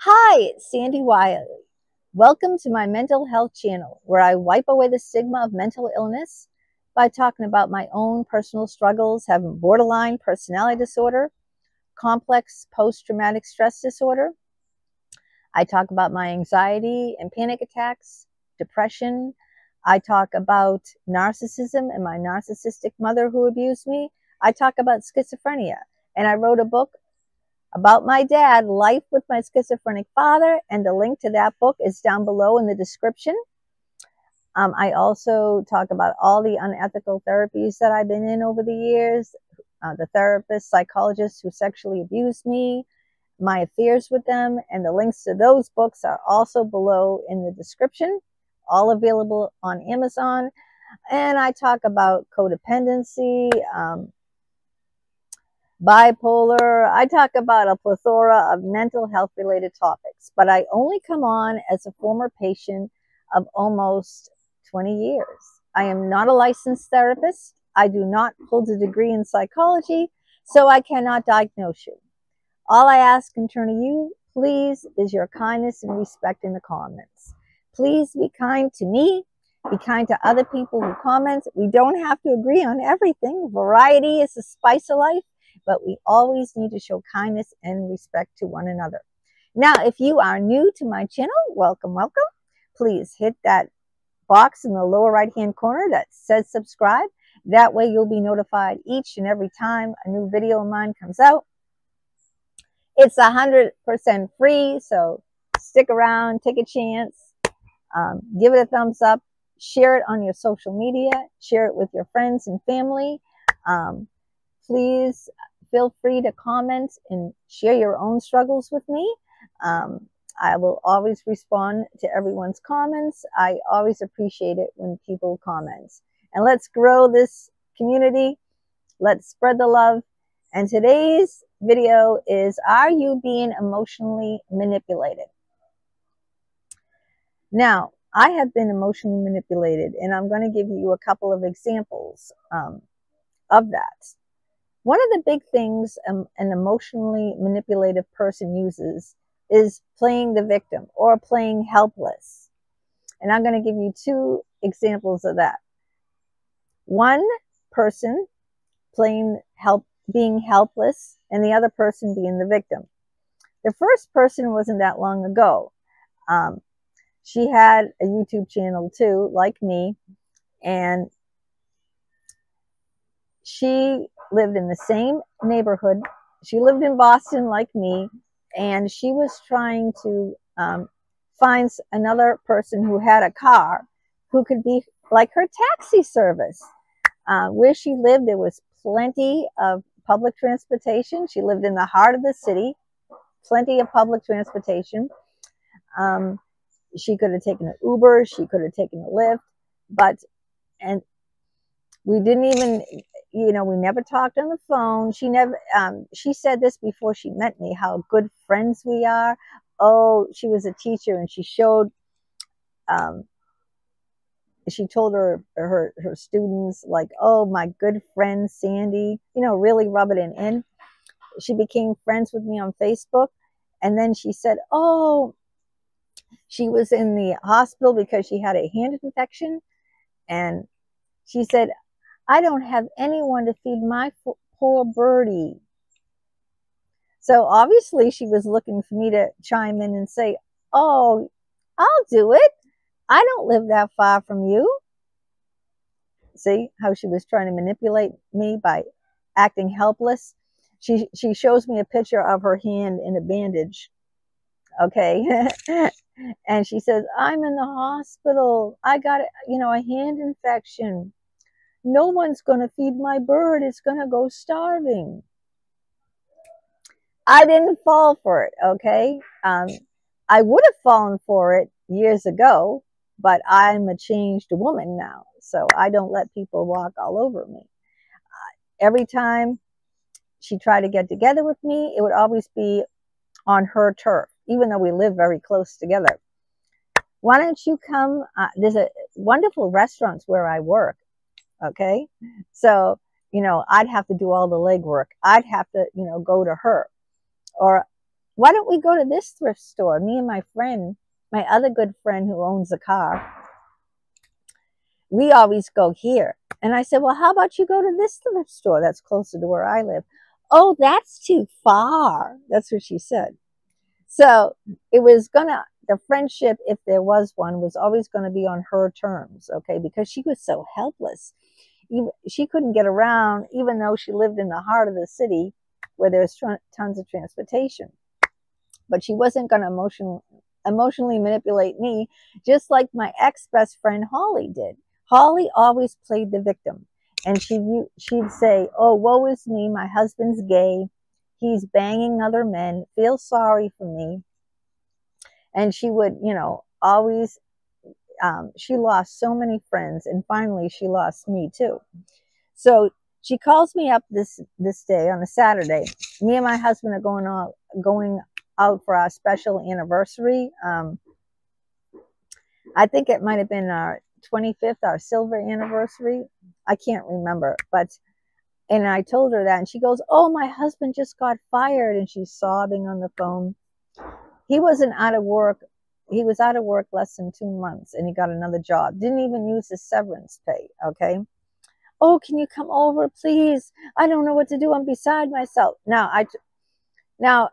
Hi, it's Sandy Wyllie. Welcome to my mental health channel, where I wipe away the stigma of mental illness by talking about my own personal struggles, having borderline personality disorder, complex post-traumatic stress disorder. I talk about my anxiety and panic attacks, depression. I talk about narcissism and my narcissistic mother who abused me. I talk about schizophrenia, and I wrote a book about my dad, Life with My Schizophrenic Father, and the link to that book is down below in the description. I also talk about all the unethical therapies that I've been in over the years, the therapists, psychologists who sexually abused me, my affairs with them, and the links to those books are also below in the description, all available on Amazon. And I talk about codependency, bipolar. I talk about a plethora of mental health related topics, but I only come on as a former patient of almost 20 years. I am not a licensed therapist. I do not hold a degree in psychology, so I cannot diagnose you. All I ask in turn of you, please, is your kindness and respect in the comments. Please be kind to me. Be kind to other people who comment. We don't have to agree on everything. Variety is the spice of life, but we always need to show kindness and respect to one another. Now, if you are new to my channel, welcome, welcome. Please hit that box in the lower right-hand corner that says subscribe. That way you'll be notified each and every time a new video of mine comes out. It's 100% free, so stick around, take a chance, give it a thumbs up, share it on your social media, share it with your friends and family. Please feel free to comment and share your own struggles with me. I will always respond to everyone's comments. I always appreciate it when people comment. And let's grow this community. Let's spread the love. And today's video is, are you being emotionally manipulated? Now, I have been emotionally manipulated, and I'm going to give you a couple of examples of that. One of the big things an emotionally manipulative person uses is playing the victim or playing helpless. And I'm going to give you two examples of that. One person being helpless, and the other person being the victim. The first person wasn't that long ago. She had a YouTube channel too, like me, and she lived in the same neighborhood. She lived in Boston like me, and she was trying to find another person who had a car who could be like her taxi service. Where she lived, there was plenty of public transportation. She lived in the heart of the city, plenty of public transportation. She could have taken an Uber, she could have taken a Lyft, and we didn't even, we never talked on the phone. She said this before she met me, how good friends we are. Oh, she was a teacher, and she showed, she told her students, like, oh, my good friend Sandy, really rubbing it in. She became friends with me on Facebook. And then she said, oh, she was in the hospital because she had a hand infection. And she said, I don't have anyone to feed my poor birdie. So obviously she was looking for me to chime in and say, oh, I'll do it. I don't live that far from you. See how she was trying to manipulate me by acting helpless? She shows me a picture of her hand in a bandage. Okay. And she says, I'm in the hospital. I got, a hand infection. No one's going to feed my bird. It's going to go starving. I didn't fall for it, okay? I would have fallen for it years ago, but I'm a changed woman now, so I don't let people walk all over me. Every time she tried to get together with me, it would always be on her turf, even though we live very close together. Why don't you come? There's a wonderful restaurants where I work, okay? So, I'd have to do all the legwork. I'd have to, go to her. Or why don't we go to this thrift store? Me and my friend, my other good friend who owns a car, we always go here. And I said, well, how about you go to this thrift store that's closer to where I live? Oh, that's too far. That's what she said. So it was gonna, the friendship, if there was one, was always going to be on her terms, okay? Because she was so helpless. She couldn't get around, even though she lived in the heart of the city where there's tons of transportation. But she wasn't going to emotionally manipulate me, just like my ex-best friend Holly did. Holly always played the victim. And she'd say, oh, woe is me, my husband's gay. He's banging other men. Feel sorry for me. And she would, you know, always, she lost so many friends. And finally, she lost me too. So she calls me up this day on a Saturday. Me and my husband are going out for our special anniversary. I think it might have been our 25th, our silver anniversary. I can't remember, and I told her that, and she goes, oh, my husband just got fired, and she's sobbing on the phone. He wasn't out of work. He was out of work less than 2 months, and he got another job. Didn't even use his severance pay, okay? Oh, can you come over, please? I don't know what to do. I'm beside myself. Now,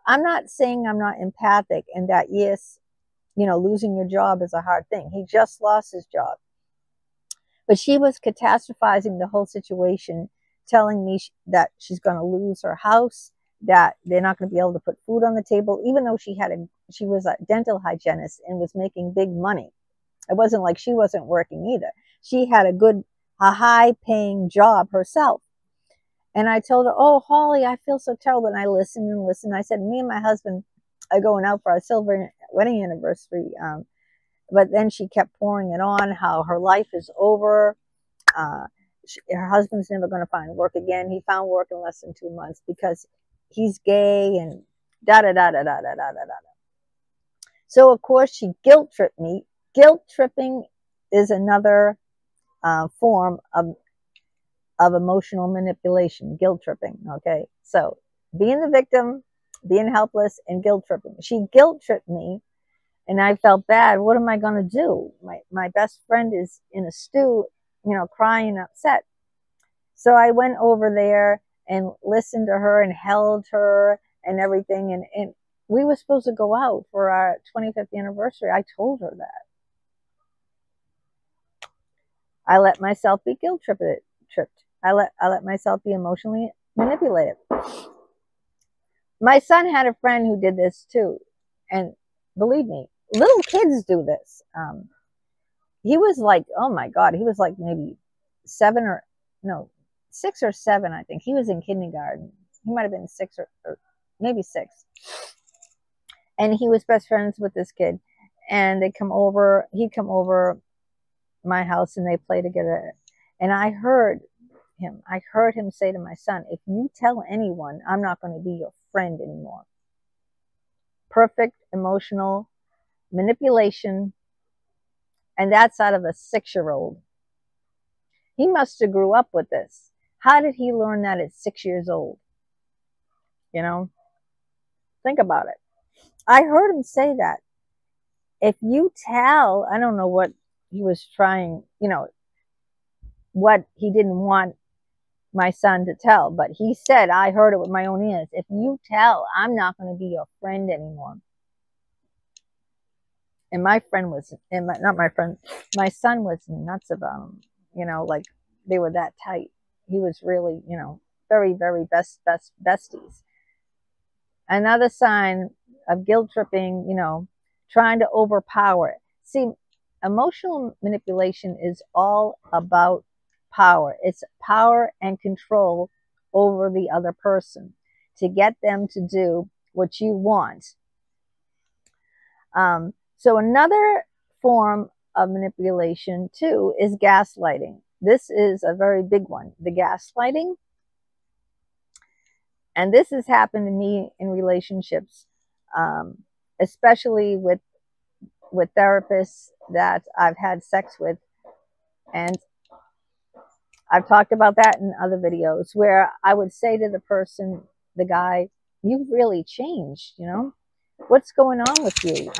I'm not saying I'm not empathic and that, yes, you know, losing your job is a hard thing. He just lost his job. But she was catastrophizing the whole situation, telling me that she's going to lose her house, that they're not going to be able to put food on the table, even though she was a dental hygienist and was making big money. It wasn't like she wasn't working either. She had a high-paying job herself. And I told her, oh, Holly, I feel so terrible. And I listened and listened. I said, me and my husband are going out for our silver wedding anniversary. But then she kept pouring it on, how her life is over. Her husband's never going to find work again. He found work in less than 2 months because he's gay and da-da-da-da-da-da-da-da. So, of course, she guilt-tripped me. Guilt-tripping is another form of emotional manipulation, guilt-tripping, okay? So, being the victim, being helpless, and guilt-tripping. She guilt-tripped me, and I felt bad. What am I going to do? My best friend is in a stew, you know, crying and upset. So I went over there and listened to her and held her and everything. And we were supposed to go out for our 25th anniversary. I told her that. I let myself be guilt-tripped. I let myself be emotionally manipulated. My son had a friend who did this too. And believe me, little kids do this. He was like, oh my God, he was like maybe 6 or 7, I think. He was in kindergarten. He might have been 6 or maybe 6. And he was best friends with this kid. And he'd come over my house and they play together. And I heard him say to my son, if you tell anyone, I'm not going to be your friend anymore. Perfect emotional manipulation. And that's out of a 6-year-old. He must have grew up with this. How did he learn that at 6 years old? You know, think about it. I heard him say that. If you tell, I don't know what he was trying, you know, what he didn't want my son to tell, but he said, I heard it with my own ears. If you tell, I'm not going to be your friend anymore. And my friend was, my son was nuts about him. You know, like they were that tight. He was really, you know, very, very besties. Another sign of guilt tripping, you know, trying to overpower. See, emotional manipulation is all about power. It's power and control over the other person to get them to do what you want. So another form of manipulation too is gaslighting. This is a very big one, the gaslighting. And this has happened to me in relationships, especially with therapists that I've had sex with. And I've talked about that in other videos where I would say to the person, the guy, you've really changed, you know? What's going on with you?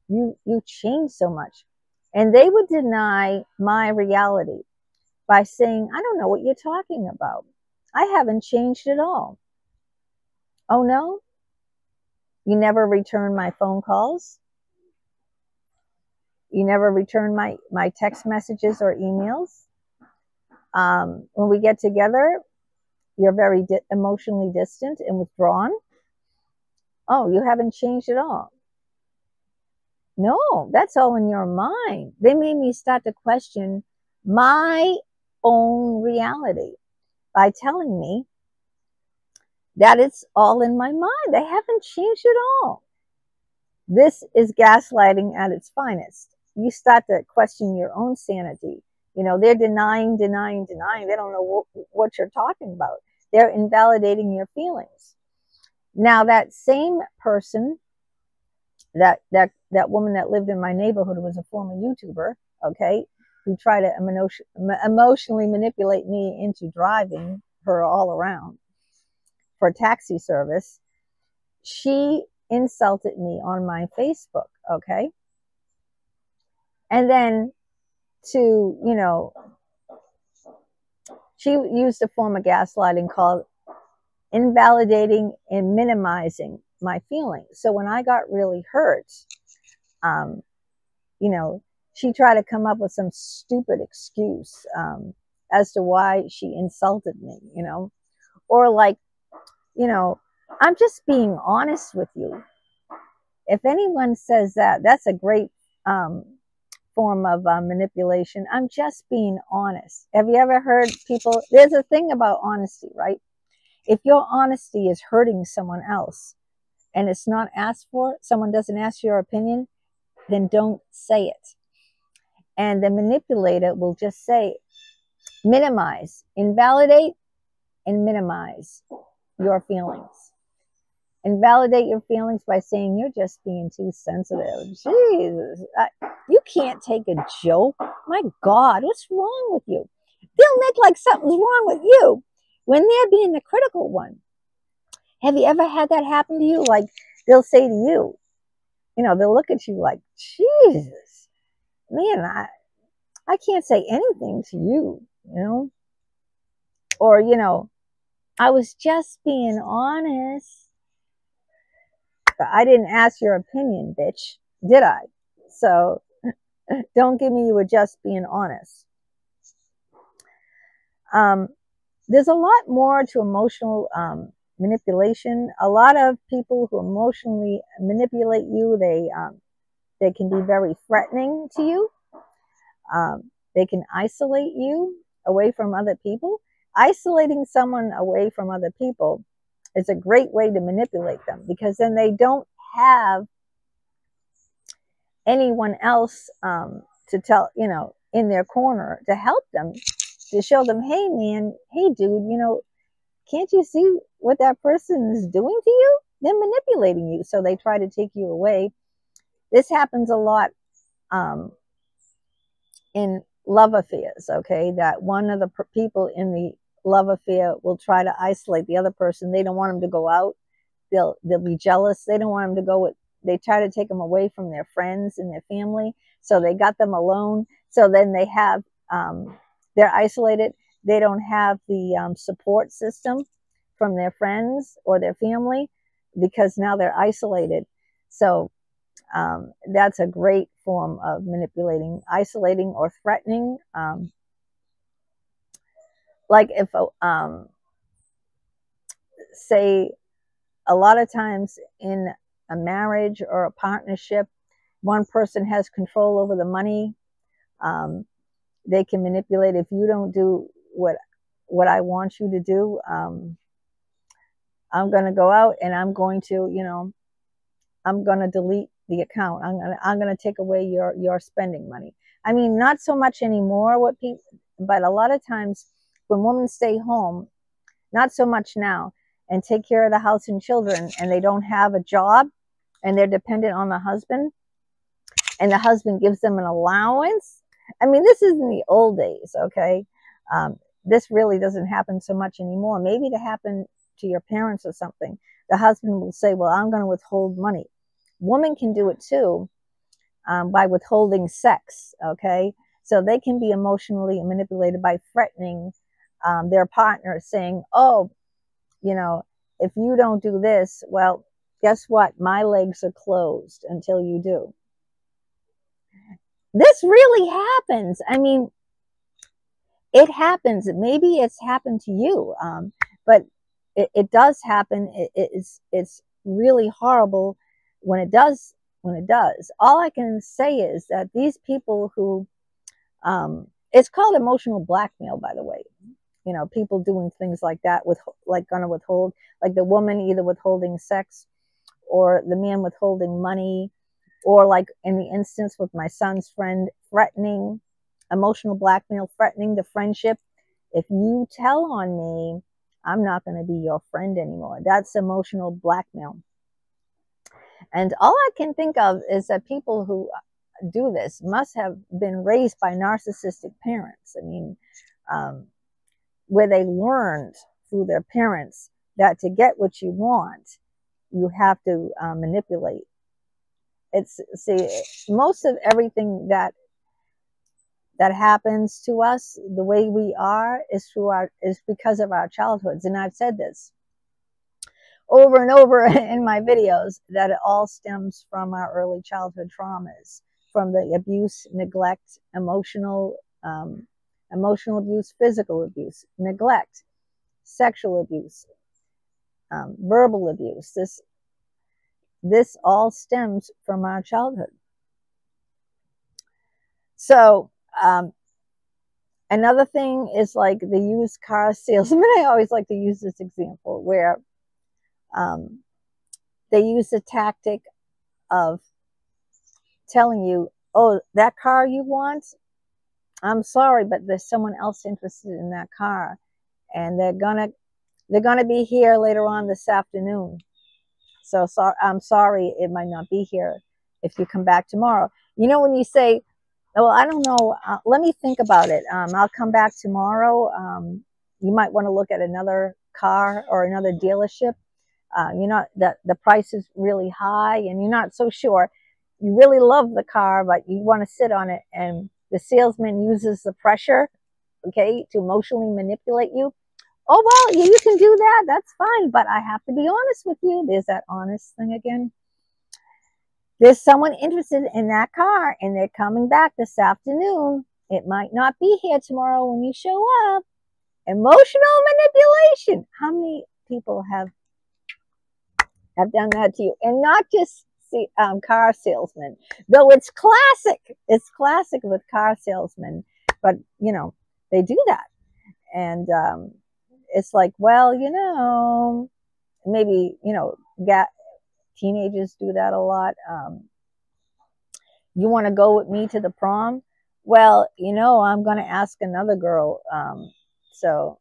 You changed so much. And they would deny my reality by saying, I don't know what you're talking about. I haven't changed at all. Oh no? You never return my phone calls? You never return my text messages or emails? When we get together, you're very emotionally distant and withdrawn? Oh, you haven't changed at all. No, that's all in your mind. They made me start to question my own reality by telling me that it's all in my mind. They haven't changed at all. This is gaslighting at its finest. You start to question your own sanity. You know, they're denying. They don't know what you're talking about. They're invalidating your feelings. Now, that same person, that woman that lived in my neighborhood, who was a former YouTuber, okay, who tried to emotionally manipulate me into driving her all around for taxi service, she insulted me on my Facebook, okay? And then she used a form of gaslighting called invalidating and minimizing my feelings. So when I got really hurt, she tried to come up with some stupid excuse as to why she insulted me, or like, I'm just being honest with you. If anyone says that, that's a great form of manipulation. I'm just being honest. Have you ever heard people? There's a thing about honesty, right? If your honesty is hurting someone else and it's not asked for, someone doesn't ask your opinion, then don't say it. And the manipulator will just say, minimize, invalidate, and minimize your feelings. Invalidate your feelings by saying you're just being too sensitive. Jesus, you can't take a joke. My God, what's wrong with you? They'll make like something's wrong with you when they're being the critical one. Have you ever had that happen to you? Like, they'll say to you, they'll look at you like, Jesus, man, I can't say anything to you, or, I was just being honest. But I didn't ask your opinion, bitch, did I? So don't give me you were just being honest. There's a lot more to emotional manipulation. A lot of people who emotionally manipulate you, they can be very threatening to you. They can isolate you away from other people. Isolating someone away from other people is a great way to manipulate them, because then they don't have anyone else to tell, in their corner to help them, to show them, hey man, hey dude, can't you see what that person is doing to you? They're manipulating you. So they try to take you away. This happens a lot in love affairs, okay? That one of the people in the love affair will try to isolate the other person. They don't want them to go out. They'll be jealous. They don't want them to go with, they try to take them away from their friends and their family. So they got them alone. So then they have, they're isolated. They don't have the support system from their friends or their family, because now they're isolated. So that's a great form of manipulating, isolating, or threatening. Like if, say, a lot of times in a marriage or a partnership, one person has control over the money. They can manipulate. If you don't do what I want you to do, I'm going to go out and I'm going to, I'm going to delete the account. I'm going to take away your spending money. I mean, not so much anymore, but a lot of times when women stay home, not so much now, and take care of the house and children, and they don't have a job and they're dependent on the husband, and the husband gives them an allowance. I mean, this is in the old days, okay? This really doesn't happen so much anymore. Maybe it happened to your parents or something. the husband will say, well, I'm going to withhold money. Women can do it too, by withholding sex, okay? So they can be emotionally manipulated by threatening their partner, saying, oh, you know, if you don't do this, well, guess what? My legs are closed until you do. This really happens. I mean, it happens. Maybe it's happened to you, but it does happen. It's really horrible when it does. When it does, all I can say is that these people who, it's called emotional blackmail, by the way. You know, people doing things like that, with like gonna withhold, like the woman either withholding sex, or the man withholding money, or like in the instance with my son's friend, threatening, emotional blackmail, threatening the friendship. If you tell on me, I'm not going to be your friend anymore. That's emotional blackmail. And all I can think of is that people who do this must have been raised by narcissistic parents. I mean, where they learned through their parents that to get what you want, you have to manipulate. See, most of everything that happens to us, the way we are, is because of our childhoods. And I've said this over and over in my videos, that it all stems from our early childhood traumas, from the abuse, neglect, emotional abuse, physical abuse, neglect, sexual abuse, verbal abuse. This all stems from our childhood. So another thing is like the used car salesman. I always like to use this example where they use the tactic of telling you, oh, that car you want, I'm sorry, but there's someone else interested in that car, and they're gonna be here later on this afternoon. So I'm sorry, it might not be here if you come back tomorrow. You know, when you say, well, I don't know, let me think about it. I'll come back tomorrow. You might want to look at another car or another dealership. You're not, the price is really high and you're not so sure. You really love the car, but you want to sit on it, and the salesman uses the pressure, okay, to emotionally manipulate you. Oh, well, you can do that. That's fine. But I have to be honest with you. There's that honest thing again. There's someone interested in that car, and they're coming back this afternoon. It might not be here tomorrow when you show up. Emotional manipulation. How many people have done that to you? And not just car salesmen, though it's classic. It's classic with car salesmen. But, you know, they do that. And it's like, well, you know, maybe, you know, teenagers do that a lot. You want to go with me to the prom? Well, you know, I'm going to ask another girl. So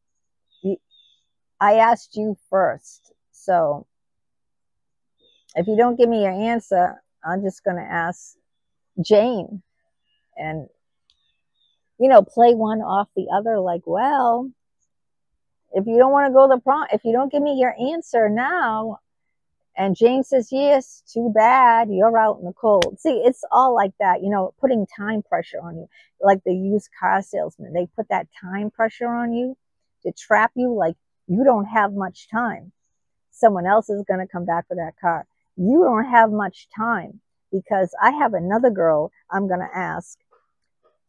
I asked you first. So if you don't give me your answer, I'm just going to ask Jane. And, you know, play one off the other, like, well, if you don't want to go to the prom, if you don't give me your answer now, and Jane says yes, too bad, you're out in the cold. See, it's all like that, you know, putting time pressure on you. Like the used car salesman, they put that time pressure on you to trap you, like you don't have much time. Someone else is going to come back for that car. You don't have much time, because I have another girl I'm going to ask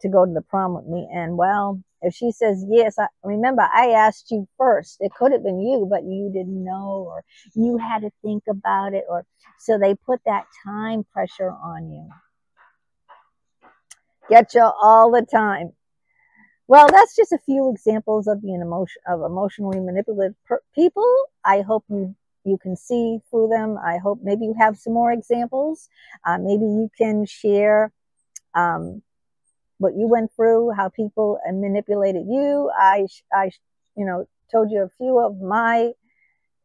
to go to the prom with me. And well, if she says yes, remember, I asked you first. It could have been you, but you didn't know, or you had to think about it. Or so they put that time pressure on you. Get you all the time. Well, that's just a few examples of being emotionally manipulative people. I hope you can see through them. I hope maybe you have some more examples. Maybe you can share what you went through, how people manipulated you. I you know, told you a few of my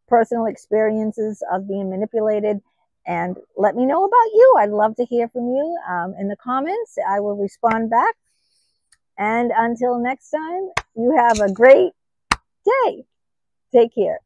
personal experiences of being manipulated, and let me know about you. I'd love to hear from you in the comments. I will respond back. And until next time, you have a great day. Take care.